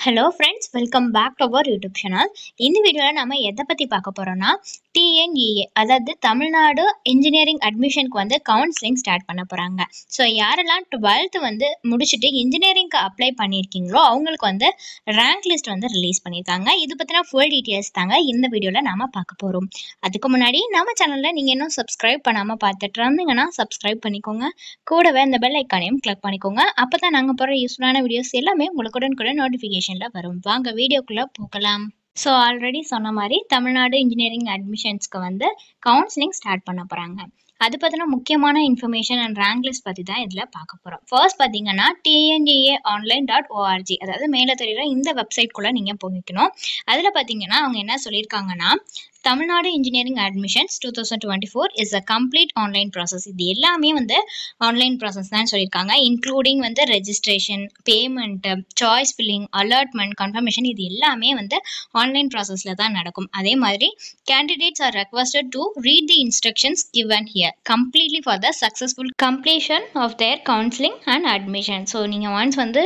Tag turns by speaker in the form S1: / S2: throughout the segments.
S1: Hello friends, welcome back to our YouTube channel. இந்த வீடியோவில் நம்ம எதை பற்றி பார்க்க போகிறோம்னா, டிஎன்இஏ அதாவது தமிழ்நாடு இன்ஜினியரிங் அட்மிஷனுக்கு வந்து கவுன்சிலிங் ஸ்டார்ட் பண்ண போகிறாங்க. ஸோ யாரெல்லாம் 12th வந்து முடிச்சுட்டு இன்ஜினியரிங்க்கு அப்ளை பண்ணியிருக்கீங்களோ அவங்களுக்கு வந்து ரேங்க் லிஸ்ட் வந்து ரிலீஸ் பண்ணியிருக்காங்க. இது பற்றின ஃபுல் டீட்டெயில்ஸ் தாங்க இந்த வீடியோவில் நாம் பார்க்க போகிறோம். அதுக்கு முன்னாடி நம்ம சேனலில் நீங்கள் இன்னும் சப்ஸ்கிரைப் பண்ணாமல் பார்த்துட்டு இருந்தீங்கன்னா சப்ஸ்கிரைப் பண்ணிக்கோங்க. கூடவே இந்த பெல் ஐக்கானையும் கிளிக் பண்ணிக்கோங்க. அப்போ தான் நாங்கள் போகிற யூஸ்ஃபுல்லான வீடியோஸ் எல்லாமே உங்களுக்கு உடனுக்குடன் நோட்டிஃபிகேஷன்ல வரும். வாங்க வீடியோக்குள்ள போகலாம். ஸோ ஆல்ரெடி சொன்ன மாதிரி தமிழ்நாடு இன்ஜினியரிங் அட்மிஷன்ஸ்க்கு வந்து கவுன்சிலிங் ஸ்டார்ட் பண்ண போகிறாங்க. அது பற்றின முக்கியமான இன்ஃபர்மேஷன் அண்ட் ரேங்க் லிஸ்ட் பற்றி தான் இதில் பார்க்க போகிறோம். ஃபர்ஸ்ட் பார்த்தீங்கன்னா tneaonline.org, அதாவது மேலே தெரியுற இந்த வெப்சைட்குள்ளே நீங்கள் போய்க்கணும். அதில் பார்த்தீங்கன்னா அவங்க என்ன சொல்லியிருக்காங்கன்னா, Tamil Nadu engineering admissions 2024 is a complete online process. இது எல்லாமே வந்து ஆன்லைன் ப்ராசஸ் தான் சொல்லியிருக்காங்க. இன்க்ளூடிங் வந்து registration, payment, choice filling, allotment, confirmation, இது எல்லாமே வந்து ஆன்லைன் ப்ராசஸில் தான் நடக்கும். அதே மாதிரி candidates R requested to read the instructions given here completely for the successful completion of their counseling and admission. So நீங்கள் ஒன்ஸ் வந்து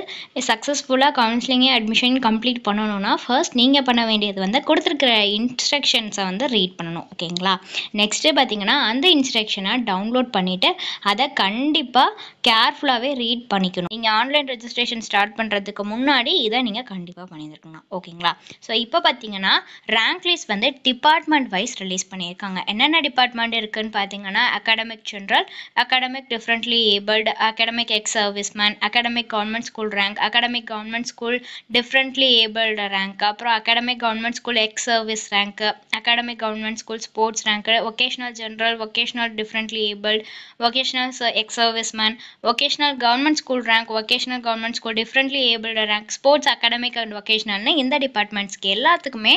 S1: சக்ஸஸ்ஃபுல்லாக கவுன்சிலிங்கே அட்மிஷன் கம்ப்ளீட் பண்ணணும்னா ஃபர்ஸ்ட் நீங்கள் பண்ண வேண்டியது வந்து கொடுத்துருக்கிற இன்ஸ்ட்ரக்ஷன்ஸை வந்து ரீட் பண்ணணும். ஓகேங்களா? நெக்ஸ்ட்டு பார்த்தீங்கன்னா அந்த இன்ஸ்ட்ரக்ஷனை டவுன்லோட் பண்ணிவிட்டு அதை கண்டிப்பாக கேர்ஃபுல்லாகவே ரீட் பண்ணிக்கணும். நீங்கள் ஆன்லைன் ரெஜிஸ்ட்ரேஷன் ஸ்டார்ட் பண்ணுறதுக்கு முன்னாடி இதை நீங்கள் கண்டிப்பாக பண்ணியிருக்கணும். ஓகேங்களா? ஸோ இப்போ பார்த்தீங்கன்னா ரேங்க் லிஸ்ட் வந்து டிபார்ட்மெண்ட் வைஸ் ரிலீஸ் பண்ணியிருக்காங்க. என்னென்ன டிபார்ட்மெண்ட் இருக்குன்னு பார்த்தீங்கன்னா, academic general, academic differently abled, academic ex serviceman, academic government school rank, academic government school differently abled rank, அப்புறம் academic government school ex service rank, academic government school sports rank, vocational general, vocational differently abled, vocational ex serviceman, vocational government school rank, vocational government school differently abled rank, sports, academic and வொகேஷனல்னு இந்த டிபார்ட்மெண்ட்ஸ்க்கு எல்லாத்துக்குமே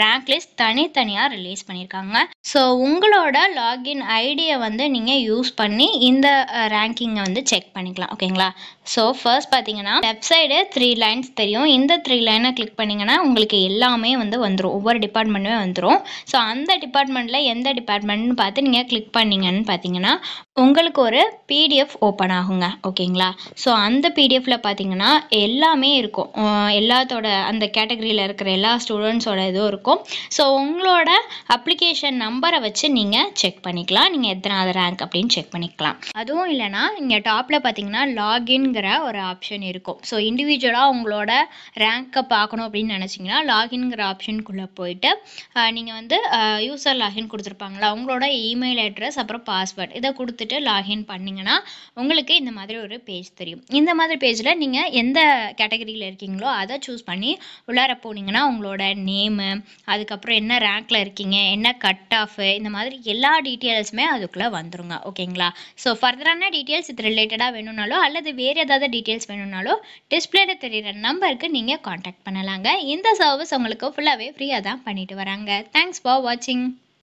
S1: rank list தனித்தனியாக release பண்ணியிருக்காங்க. So உங்களோட login ஐடியை வந்து நீங்கள் யூஸ் பண்ணி இந்த ரேங்கிங்கை வந்து செக் பண்ணிக்கலாம். ஓகேங்களா? ஸோ ஃபர்ஸ்ட் பார்த்தீங்கன்னா லெஃப்ட் சைடு 3 லைன்ஸ் தெரியும். இந்த 3 லைனை கிளிக் பண்ணிங்கன்னா உங்களுக்கு எல்லாமே வந்து வந்துடும், ஒவ்வொரு டிபார்ட்மெண்ட்டுமே வந்துடும். ஸோ அந்த டிபார்ட்மெண்ட்டில் எந்த டிபார்ட்மெண்ட்னு பார்த்து நீங்கள் கிளிக் பண்ணிங்கன்னு பார்த்தீங்கன்னா உங்களுக்கு ஒரு பிடிஎஃப் ஓப்பன் ஆகுங்க. ஓகேங்களா? ஸோ அந்த பிடிஎஃப்ல பார்த்தீங்கன்னா எல்லாமே இருக்கும். எல்லாத்தோட அந்த கேட்டகரியில் இருக்கிற எல்லா ஸ்டூடெண்ட்ஸோட இதுவும் இருக்கும். ஸோ உங்களோட அப்ளிகேஷன் நம்பரை வச்சு நீங்கள் செக் பண்ணிக்கலாம், நீங்கள் எத்தனாவது ரேங்க் அப்படின்னு செக் பண்ணிக்கலாம். அதுவும் இல்லைனா இங்கே டாப்பில் பார்த்தீங்கன்னா லாகின்கிற ஒரு ஆப்ஷன் இருக்கும். ஸோ இண்டிவிஜுவலாக உங்களோட ரேங்க்கை பார்க்கணும் அப்படின்னு நினச்சிங்கன்னா லாகின்கிற ஆப்ஷனுக்குள்ளே போயிட்டு நீங்கள் வந்து யூசர் லாகின் கொடுத்துருப்பாங்களா, உங்களோட இமெயில் அட்ரஸ் அப்புறம் பாஸ்வேர்ட் இதை கொடுத்துட்டு லாகின் பண்ணிங்கன்னா உங்களுக்கு இந்த மாதிரி ஒரு பேஜ் தெரியும். இந்த மாதிரி பேஜில் நீங்கள் எந்த கேட்டகரியில் இருக்கீங்களோ அதை சூஸ் பண்ணி உள்ளார போனீங்கன்னா உங்களோட நேமு, அதுக்கப்புறம் என்ன ரேங்க்கில் இருக்கீங்க, என்ன கட் ஆஃப், இந்த மாதிரி எல்லா டீட்டெயில்ஸுமே அதுக்குள்ளே வந்துருங்க. ஓகேங்களா? ஸோ ஃபர்தரான டீட்டெயில்ஸ் இது ரிலேட்டடாக வேணும்னாலோ அல்லது வேறு ஏதாவது டீட்டெயில்ஸ் வேணும்னாலோ டிஸ்பிளேல தெரிகிற நம்பருக்கு நீங்கள் காண்டாக்ட் பண்ணலாங்க. இந்த சர்வீஸ் உங்களுக்கு ஃபுல்லாகவே ஃப்ரீயாக தான் பண்ணிட்டு வராங்க. தேங்க்ஸ் ஃபார் வாட்சிங்.